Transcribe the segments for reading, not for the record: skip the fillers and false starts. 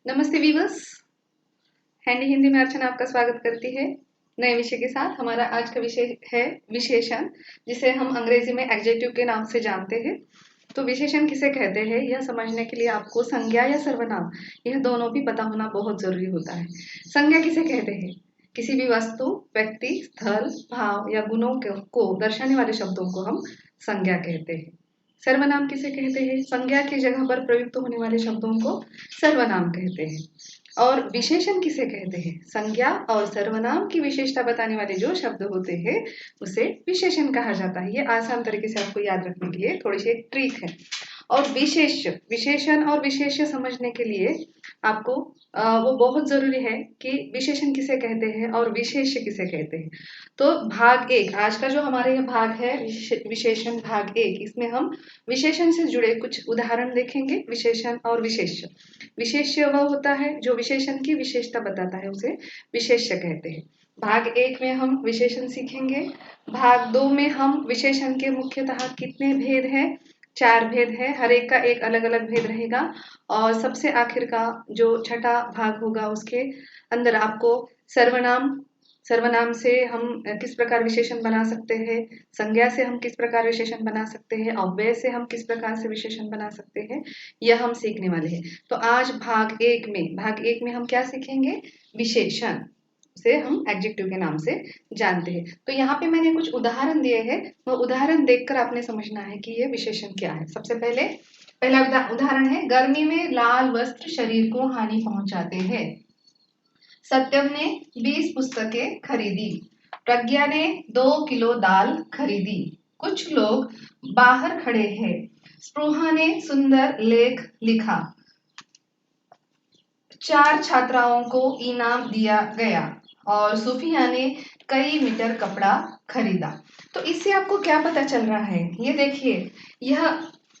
नमस्ते viewers. Handy Hindi में अर्चना आपका स्वागत करती है नए विषय के साथ। हमारा आज का विषय है विशेषण, जिसे हम अंग्रेजी में एडजेक्टिव के नाम से जानते हैं। तो विशेषण किसे कहते हैं यह समझने के लिए आपको संज्ञा या सर्वनाम यह दोनों भी पता होना बहुत जरूरी होता है। संज्ञा किसे कहते हैं? किसी भी वस्तु, व्यक्ति, स्थल, भाव या गुणों को दर्शाने वाले शब्दों को हम संज्ञा कहते हैं। सर्वनाम किसे कहते हैं? संज्ञा की जगह पर प्रयुक्त होने वाले शब्दों को सर्वनाम कहते हैं। और विशेषण किसे कहते हैं? संज्ञा और सर्वनाम की विशेषता बताने वाले जो शब्द होते हैं उसे विशेषण कहा जाता है। ये आसान तरीके से आपको याद रखने के लिए थोड़ी सी एक ट्रिक है। और विशेषण और विशेष्य समझने के लिए आपको वो बहुत जरूरी है कि विशेषण किसे कहते हैं और विशेष्य किसे कहते हैं। तो भाग एक, आज का जो हमारे यह भाग है विशेषण भाग एक, इसमें हम विशेषण से जुड़े कुछ उदाहरण देखेंगे। विशेषण और विशेष्य। विशेष्य वह होता है जो विशेषण की विशेषता बताता है, उसे विशेष्य कहते हैं। भाग एक में हम विशेषण सीखेंगे। भाग दो में हम विशेषण के मुख्यतः कितने भेद हैं? 4 भेद है, हर एक का एक अलग अलग भेद रहेगा। और सबसे आखिर का जो छठा भाग होगा उसके अंदर आपको सर्वनाम से हम किस प्रकार विशेषण बना सकते हैं, संज्ञा से हम किस प्रकार विशेषण बना सकते हैं, अव्यय से हम किस प्रकार से विशेषण बना सकते हैं, यह हम सीखने वाले हैं। तो आज भाग एक में हम क्या सीखेंगे? विशेषण से हम एडजेक्टिव के नाम से जानते हैं। तो यहाँ पे मैंने कुछ उदाहरण दिए हैं, वो उदाहरण देखकर आपने समझना है कि ये विशेषण क्या है। सबसे पहला उदाहरण है, गर्मी में लाल वस्त्र शरीर को हानि पहुंचाते हैं। सत्यम ने 20 पुस्तकें खरीदी। प्रज्ञा ने 2 किलो दाल खरीदी। कुछ लोग बाहर खड़े हैं। स्पृहा ने सुंदर लेख लिखा। 4 छात्राओं को इनाम दिया गया और सुफिया ने कई मीटर कपड़ा खरीदा। तो इससे आपको क्या पता चल रहा है? ये देखिए,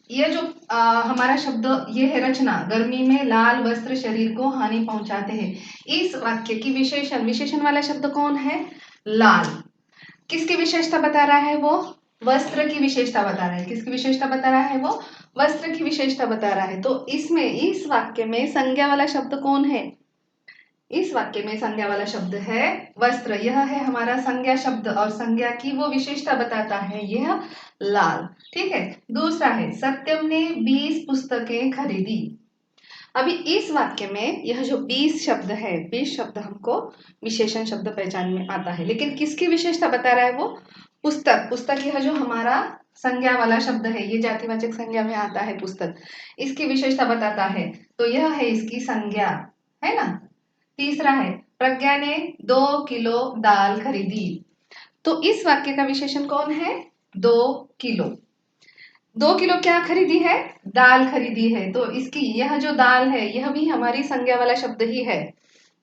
यह जो हमारा शब्द ये है रचना, गर्मी में लाल वस्त्र शरीर को हानि पहुंचाते हैं। इस वाक्य की विशेषण वाला शब्द कौन है? लाल। किसकी विशेषता बता रहा है? वो वस्त्र की विशेषता बता रहा है। किसकी विशेषता बता रहा है? वो वस्त्र की विशेषता बता रहा है। तो इस वाक्य में संज्ञा वाला शब्द कौन है? इस वाक्य में संज्ञा वाला शब्द है वस्त्र। यह है हमारा संज्ञा शब्द और संज्ञा की वो विशेषता बताता है यह लाल। ठीक है। दूसरा है, सत्यम ने 20 पुस्तकें खरीदी। अभी इस वाक्य में यह जो 20 शब्द है, 20 शब्द हमको विशेषण शब्द पहचान में आता है, लेकिन किसकी विशेषता बता रहा है? वो पुस्तक यह जो हमारा संज्ञा वाला शब्द है, ये जातिवाचक संज्ञा में आता है पुस्तक, इसकी विशेषता बताता है। तो यह है इसकी संज्ञा, है ना। तीसरा है, प्रज्ञा ने 2 किलो दाल खरीदी। तो इस वाक्य का विशेषण कौन है? 2 किलो। 2 किलो क्या खरीदी है? दाल खरीदी है। तो इसकी यह जो दाल है यह भी हमारी संज्ञा वाला शब्द ही है।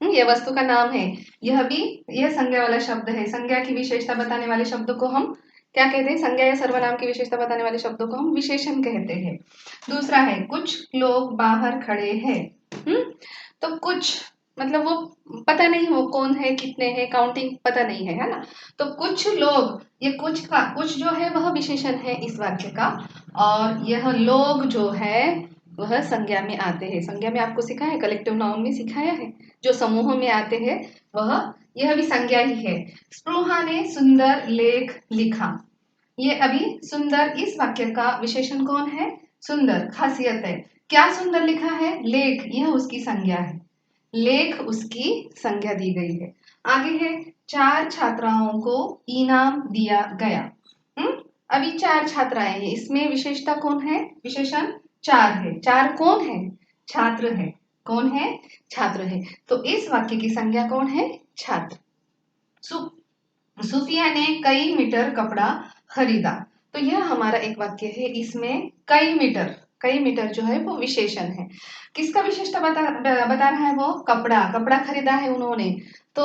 यह वस्तु का नाम है, यह संज्ञा वाला शब्द है। संज्ञा की विशेषता बताने वाले शब्द को हम क्या कहते हैं? संज्ञा या सर्वनाम की विशेषता बताने वाले शब्दों को हम विशेषण कहते हैं। दूसरा है, कुछ लोग बाहर खड़े हैं। तो कुछ मतलब वो पता नहीं वो कौन है, कितने हैं, काउंटिंग पता नहीं है ना। तो कुछ लोग, ये कुछ जो है वह विशेषण है इस वाक्य का, और यह लोग जो है वह संज्ञा में आते हैं। संज्ञा में आपको सिखाया है, कलेक्टिव नाउन में सिखाया है, जो समूहों में आते हैं वह यह भी संज्ञा ही है। स्पृहा ने सुंदर लेख लिखा। ये अभी सुंदर, इस वाक्य का विशेषण कौन है? सुंदर, खासियत है। क्या सुंदर लिखा है? लेख, यह उसकी संज्ञा है। लेख उसकी संज्ञा दी गई है। आगे है, 4 छात्राओं को इनाम दिया गया। अभी 4 छात्राएं हैं, इसमें विशेषता कौन है? विशेषण 4 है। 4 कौन है? छात्र है। कौन है? छात्र है। तो इस वाक्य की संज्ञा कौन है? छात्र। सुफिया ने कई मीटर कपड़ा खरीदा। तो यह हमारा एक वाक्य है, इसमें कई मीटर जो है वो विशेषण है। किसका विशेषता बता रहा है? वो कपड़ा खरीदा है उन्होंने। तो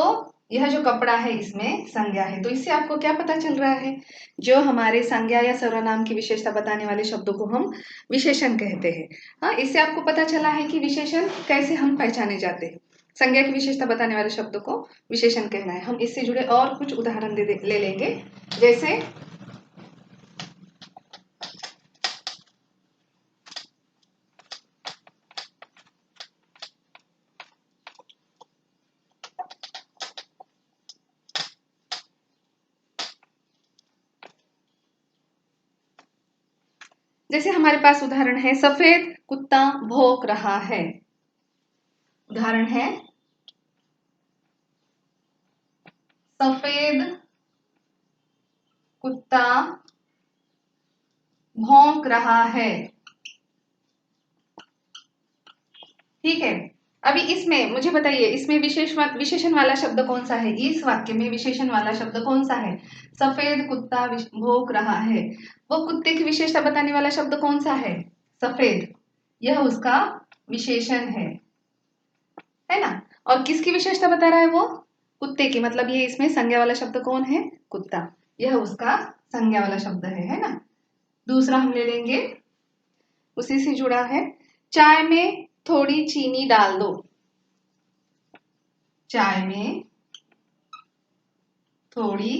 यह जो कपड़ा है इसमें संज्ञा है। तो इससे आपको क्या पता चल रहा है? जो हमारे संज्ञा या सर्वनाम की विशेषता बताने वाले शब्दों को हम विशेषण कहते हैं। हाँ, इससे आपको पता चला है कि विशेषण कैसे हम पहचाने जाते हैं। संज्ञा की विशेषता बताने वाले शब्द को विशेषण कहना है। हम इससे जुड़े और कुछ उदाहरण ले लेंगे। जैसे जैसे हमारे पास उदाहरण है, सफेद कुत्ता भौंक रहा है। उदाहरण है, सफेद कुत्ता भौंक रहा है। ठीक है, अभी इसमें मुझे बताइए, इसमें विशेषण वाला शब्द कौन सा है? इस वाक्य में विशेषण वाला शब्द कौन सा है? सफेद कुत्ता भौंक रहा है। वो कुत्ते की विशेषता बताने वाला शब्द कौन सा है? सफेद। यह उसका विशेषण है ना? और किसकी विशेषता बता रहा है वो? कुत्ते की। मतलब ये इसमें संज्ञा वाला शब्द कौन है? कुत्ता। यह उसका संज्ञा वाला शब्द है ना? दूसरा हम ले लेंगे, उसी से जुड़ा है, चाय में थोड़ी चीनी डाल दो। चाय में थोड़ी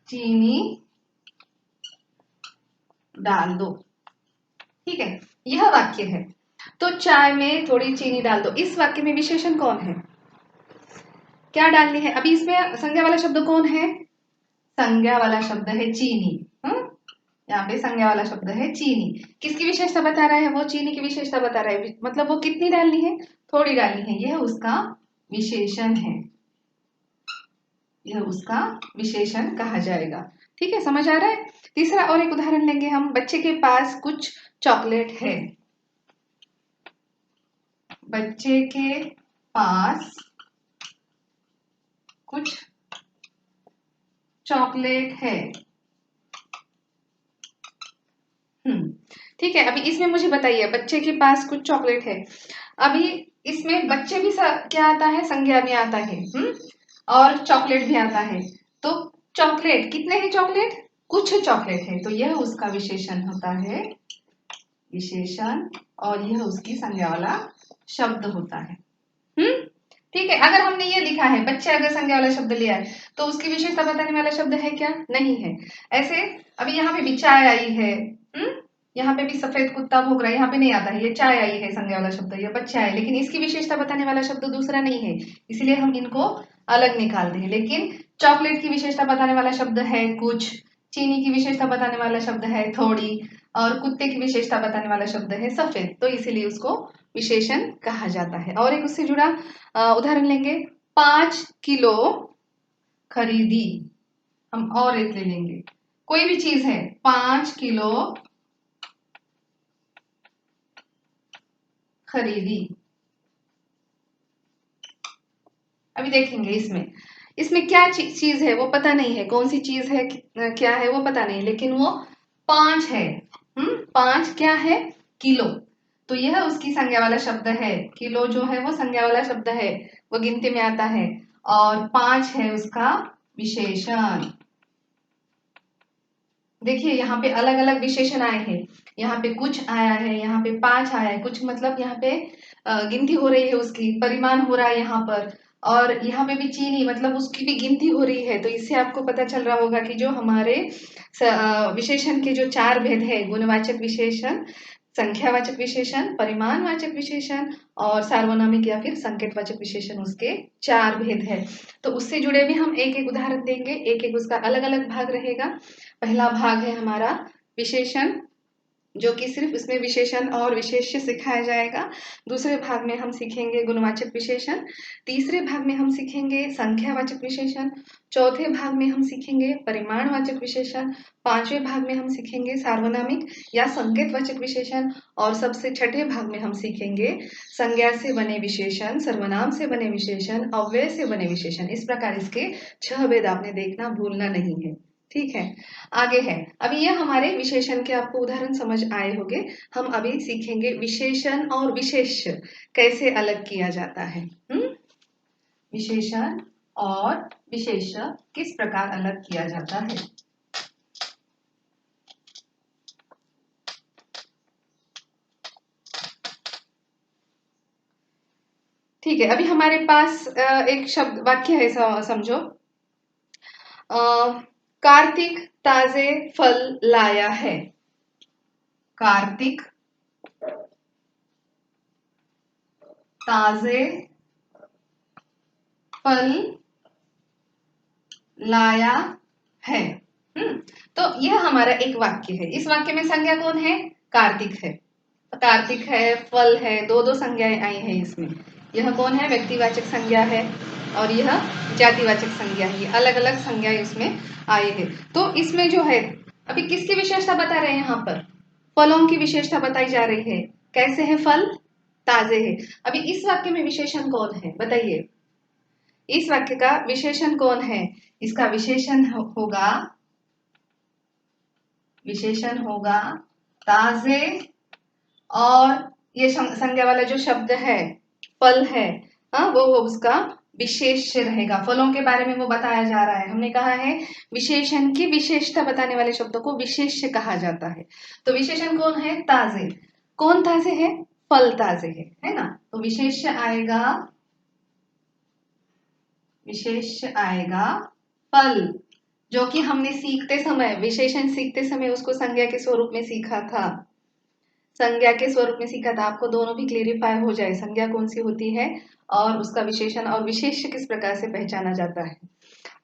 चीनी डाल दो। ठीक है, यह वाक्य है। तो चाय में थोड़ी चीनी डाल दो, इस वाक्य में विशेषण कौन है? क्या डालनी है? अभी इसमें संज्ञा वाला शब्द कौन है? संज्ञा वाला शब्द है चीनी। यहाँ पे संज्ञा वाला शब्द है चीनी। किसकी विशेषता बता रहा है? वो चीनी की विशेषता बता रहा है। मतलब वो कितनी डालनी है? थोड़ी डालनी है। यह उसका विशेषण है। यह उसका विशेषण कहा जाएगा। ठीक है, समझ आ रहा है? तीसरा और एक उदाहरण लेंगे हम, बच्चे के पास कुछ चॉकलेट है। बच्चे के पास कुछ चॉकलेट है। ठीक है, अभी इसमें मुझे बताइए, बच्चे के पास कुछ चॉकलेट है। अभी इसमें बच्चे भी क्या आता है? संज्ञा में आता है। और चॉकलेट भी आता है। तो चॉकलेट कितने हैं? चॉकलेट कुछ चॉकलेट है, तो यह उसका विशेषण होता है, विशेषण। और यह उसकी संज्ञा वाला शब्द होता है। ठीक है, अगर हमने ये लिखा है, बच्चे अगर संज्ञा वाला शब्द लिया है, तो उसकी विशेषता बताने वाला शब्द है क्या? नहीं है। ऐसे अभी यहाँ पे भी चाय आई है। यहाँ पे भी सफेद कुत्ता भौंक रहा है, यहाँ पे नहीं आता है। ये चाय आई है संज्ञा वाला शब्द, ये बच्चा है, लेकिन इसकी विशेषता बताने वाला शब्द दूसरा नहीं है, इसलिए हम इनको अलग निकाल देंगे। लेकिन चॉकलेट की विशेषता बताने वाला शब्द है कुछ, चीनी की विशेषता बताने वाला शब्द है थोड़ी, और कुत्ते की विशेषता बताने वाला शब्द है सफेद, तो इसीलिए उसको विशेषण कहा जाता है। और एक उससे जुड़ा उदाहरण लेंगे, 5 किलो खरीदी। हम और एक ले लेंगे, कोई भी चीज है, 5 किलो खरीदी। अभी देखेंगे इसमें क्या चीज है वो पता नहीं है, कौन सी चीज है, क्या है वो पता नहीं, लेकिन वो 5 है। 5 क्या है? किलो। तो यह उसकी संज्ञा वाला शब्द है। किलो जो है वो संज्ञा वाला शब्द है, वो गिनती में आता है। और 5 है उसका विशेषण। देखिए यहाँ पे अलग अलग विशेषण आए हैं। यहाँ पे कुछ आया है, यहाँ पे 5 आया है। कुछ मतलब यहाँ पे गिनती हो रही है, उसकी परिमाण हो रहा है यहाँ पर। और यहाँ पे भी चीनी, मतलब उसकी भी गिनती हो रही है। तो इससे आपको पता चल रहा होगा कि जो हमारे विशेषण के जो 4 भेद है, गुणवाचक विशेषण, संख्यावाचक विशेषण, परिमाणवाचक विशेषण और सार्वनामिक या फिर संकेतवाचक विशेषण, उसके 4 भेद है। तो उससे जुड़े भी हम एक एक उदाहरण देंगे, एक एक उसका अलग अलग भाग रहेगा। पहला भाग है हमारा विशेषण, जो कि सिर्फ इसमें विशेषण और विशेष्य सिखाया जाएगा। दूसरे भाग में हम सीखेंगे गुणवाचक विशेषण। तीसरे भाग में हम सीखेंगे संख्यावाचक विशेषण। चौथे भाग में हम सीखेंगे परिमाणवाचक विशेषण। पांचवें भाग में हम सीखेंगे सार्वनामिक या संकेतवाचक विशेषण। और सबसे छठे भाग में हम सीखेंगे संज्ञा से बने विशेषण, सर्वनाम से बने विशेषण, अव्यय से बने विशेषण। इस प्रकार इसके 6 भेद आपने देखना भूलना नहीं है। ठीक है, आगे है। अभी ये हमारे विशेषण के आपको उदाहरण समझ आए होंगे। हम अभी सीखेंगे विशेषण और विशेष्य कैसे अलग किया जाता है। विशेषण और विशेष्य किस प्रकार अलग किया जाता है। ठीक है, अभी हमारे पास एक शब्द वाक्य है, समझो। कार्तिक ताजे फल लाया है। कार्तिक ताजे फल लाया है। तो यह हमारा एक वाक्य है। इस वाक्य में संज्ञा कौन है? कार्तिक है। कार्तिक है, फल है, दो दो संज्ञाएं आई हैं इसमें। यह कौन है? व्यक्तिवाचक संज्ञा है और यह जातिवाचक संज्ञा है। ये अलग अलग संज्ञाएं इसमें आई है। तो इसमें जो है अभी किसकी विशेषता बता रहे हैं? यहाँ पर फलों की विशेषता बताई जा रही है। कैसे है फल? ताजे है। अभी इस वाक्य में विशेषण कौन है? बताइए, इस वाक्य का विशेषण कौन है? इसका विशेषण होगा ताजे, और ये संज्ञा वाला जो शब्द है फल है, वो उसका विशेष्य रहेगा। फलों के बारे में वो बताया जा रहा है। हमने कहा है विशेषण की विशेषता बताने वाले शब्दों को विशेष्य कहा जाता है। तो विशेषण कौन है? ताजे। कौन ताजे है? फल ताजे है ना। तो विशेष्य आएगा फल, जो कि हमने सीखते समय, विशेषण सीखते समय उसको संज्ञा के स्वरूप में सीखा था। संज्ञा के स्वरूप में सीखा था। आपको दोनों भी क्लेरिफाई हो जाए, संज्ञा कौन सी होती है और उसका विशेषण और विशेष्य किस प्रकार से पहचाना जाता है।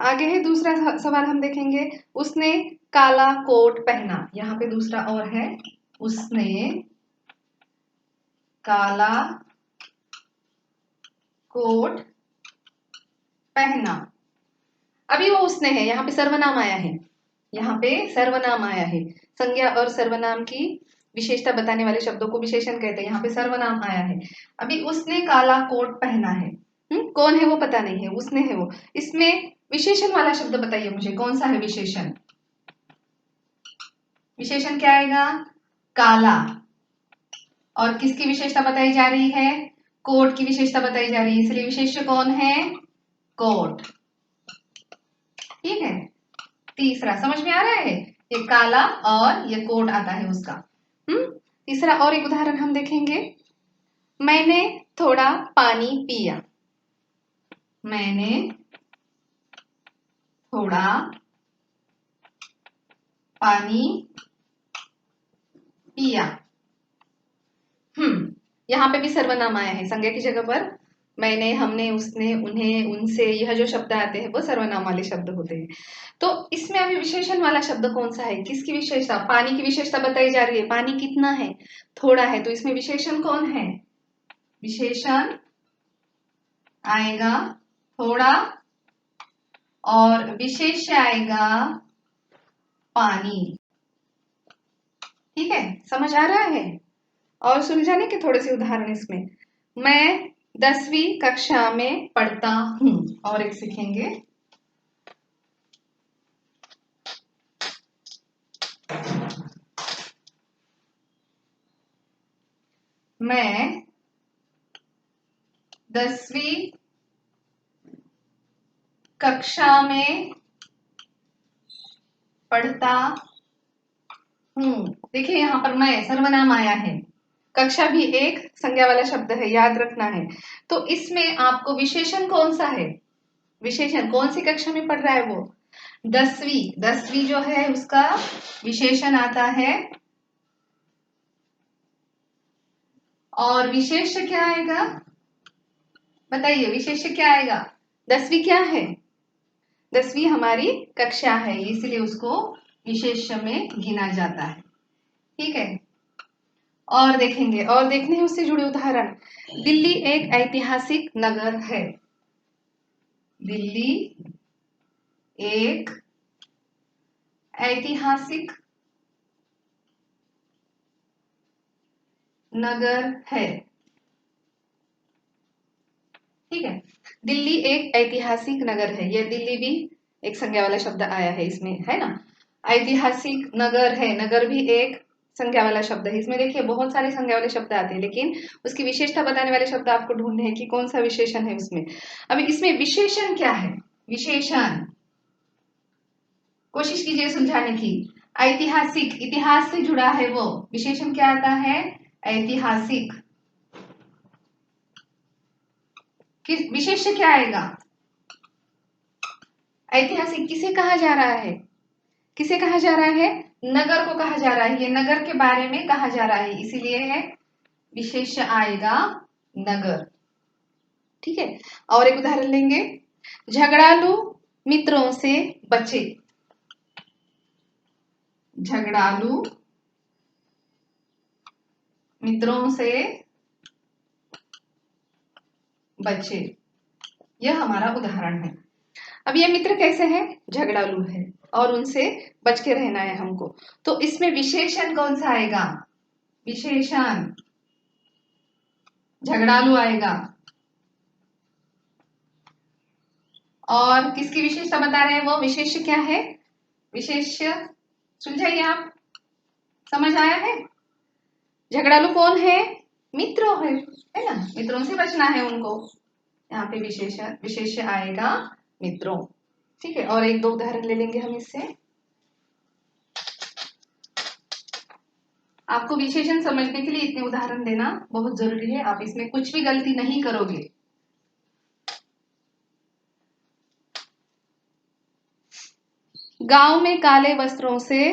आगे है दूसरा सवाल हम देखेंगे। उसने काला कोट पहना। यहाँ पे दूसरा और है, उसने काला कोट पहना। अभी वो उसने है, यहाँ पे सर्वनाम आया है। यहाँ पे सर्वनाम आया है। संज्ञा और सर्वनाम की विशेषता बताने वाले शब्दों को विशेषण कहते हैं। यहाँ पे सर्वनाम आया है। अभी उसने काला कोट पहना है। कौन है वो पता नहीं है, उसने है वो। इसमें विशेषण वाला शब्द बताइए मुझे, कौन सा है विशेषण? विशेषण क्या आएगा? काला। और किसकी विशेषता बताई जा रही है? कोट की विशेषता बताई जा रही है, इसलिए विशेष्य कौन है? कोट। ठीक है। तीसरा समझ में आ रहा है? ये काला और ये कोट आता है उसका। तीसरा और एक उदाहरण हम देखेंगे। मैंने थोड़ा पानी पिया। मैंने थोड़ा पानी पिया। यहाँ पे भी सर्वनाम आया है। संज्ञा की जगह पर मैंने, हमने, उसने, उन्हें, उनसे, यह जो शब्द आते हैं वो सर्वनाम वाले शब्द होते हैं। तो इसमें अभी विशेषण वाला शब्द कौन सा है? किसकी विशेषता? पानी की विशेषता बताई जा रही है। पानी कितना है? थोड़ा है। तो इसमें विशेषण कौन है? विशेषण आएगा थोड़ा और विशेष्य आएगा पानी। ठीक है, समझ आ रहा है? और सुलझाने के थोड़े से उदाहरण इसमें। मैं 10वीं कक्षा में पढ़ता हूँ। और एक सीखेंगे। मैं 10वीं कक्षा में पढ़ता हूँ। देखिए यहाँ पर मैं, सर्वनाम आया है। कक्षा भी एक संज्ञा वाला शब्द है, याद रखना है। तो इसमें आपको विशेषण कौन सा है? विशेषण कौन सी कक्षा में पढ़ रहा है वो? 10वीं जो है उसका विशेषण आता है। और विशेष्य क्या आएगा? बताइए, विशेष्य क्या आएगा? 10वीं क्या है? 10वीं हमारी कक्षा है, इसलिए उसको विशेष्य में गिना जाता है। ठीक है। और देखेंगे, और देखने हैं उससे जुड़े उदाहरण। दिल्ली एक ऐतिहासिक नगर है। दिल्ली एक ऐतिहासिक नगर है। ठीक है। दिल्ली एक ऐतिहासिक नगर है। यह दिल्ली भी एक संज्ञा वाला शब्द आया है इसमें, है ना। ऐतिहासिक नगर है, नगर भी एक संज्ञा वाला शब्द है। इसमें देखिए बहुत सारे संज्ञा वाले शब्द आते हैं, लेकिन उसकी विशेषता बताने वाले शब्द आपको ढूंढने हैं कि कौन सा विशेषण है उसमें। अभी इसमें विशेषण क्या है? विशेषण कोशिश कीजिए सुलझाने की। ऐतिहासिक, इतिहास से जुड़ा है वो। विशेषण क्या आता है? ऐतिहासिक। किस विशेष्य क्या आएगा? ऐतिहासिक किसे कहा जा रहा है? किसे कहा जा रहा है? नगर को कहा जा रहा है। ये नगर के बारे में कहा जा रहा है, इसीलिए है विशेष्य आएगा नगर। ठीक है। और एक उदाहरण लेंगे। झगड़ालू मित्रों से बचे। झगड़ालू मित्रों से बचे। यह हमारा उदाहरण है। अब ये मित्र कैसे हैं? झगड़ालू है और उनसे बच के रहना है हमको। तो इसमें विशेषण कौन सा आएगा? विशेषण झगड़ालू आएगा। और किसकी विशेषता बता रहे हैं? वो विशेष्य क्या है? विशेष्य सुलझाइए आप। समझ आया है? झगड़ालू कौन है? मित्र है ना? मित्रों से बचना है उनको। यहाँ पे विशेष्य आएगा मित्रों। ठीक है, और एक दो उदाहरण ले लेंगे हम इससे। आपको विशेषण समझने के लिए इतने उदाहरण देना बहुत जरूरी है। आप इसमें कुछ भी गलती नहीं करोगे। गांव में काले वस्त्रों से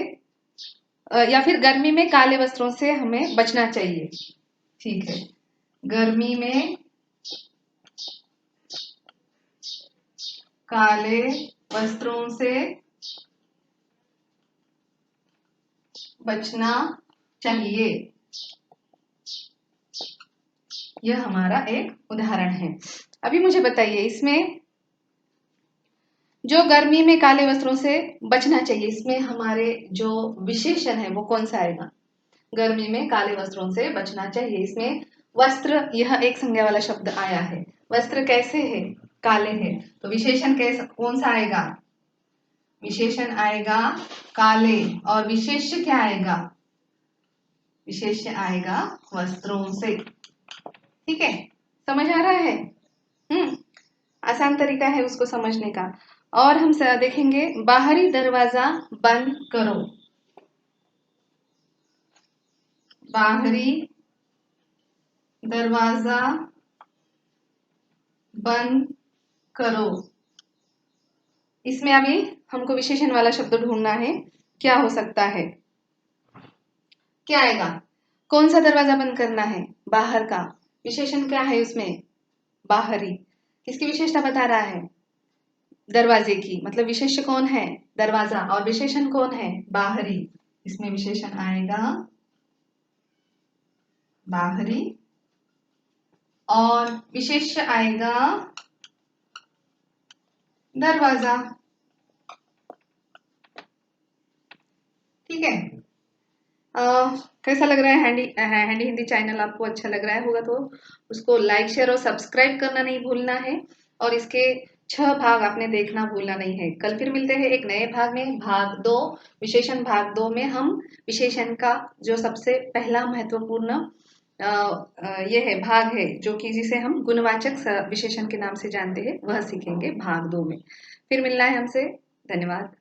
या फिर गर्मी में काले वस्त्रों से हमें बचना चाहिए। ठीक है, गर्मी में काले वस्त्रों से बचना चाहिए। यह हमारा एक उदाहरण है। अभी मुझे बताइए, इसमें जो गर्मी में काले वस्त्रों से बचना चाहिए, इसमें हमारे जो विशेषण है वो कौन सा आएगा? गर्मी में काले वस्त्रों से बचना चाहिए। इसमें वस्त्र, यह एक संज्ञा वाला शब्द आया है। वस्त्र कैसे है? काले है। तो विशेषण कैसा कौन सा आएगा? विशेषण आएगा काले। और विशेष्य क्या आएगा? विशेष्य आएगा वस्त्रों से। ठीक है, समझ आ रहा है? आसान तरीका है उसको समझने का। और हम देखेंगे, बाहरी दरवाजा बंद करो। बाहरी दरवाजा बंद करो। इसमें अभी हमको विशेषण वाला शब्द ढूंढना है। क्या हो सकता है? क्या आएगा? कौन सा दरवाजा बंद करना है? बाहर का। विशेषण क्या है उसमें? बाहरी। किसकी विशेषता बता रहा है? दरवाजे की। मतलब विशेष्य कौन है? दरवाजा। और विशेषण कौन है? बाहरी। इसमें विशेषण आएगा बाहरी और विशेष्य आएगा दरवाजा। ठीक है। कैसा लग रहा है हैंडी हिंदी चैनल? आपको अच्छा लग रहा है होगा तो उसको लाइक शेयर और सब्सक्राइब करना नहीं भूलना है। और इसके 6 भाग आपने देखना भूलना नहीं है। कल फिर मिलते हैं एक नए भाग में, भाग 2 विशेषण। भाग 2 में हम विशेषण का जो सबसे पहला महत्वपूर्ण ये है भाग है, जो कि जिसे हम गुणवाचक विशेषण के नाम से जानते हैं, वह सीखेंगे भाग 2 में। फिर मिलना है हमसे। धन्यवाद।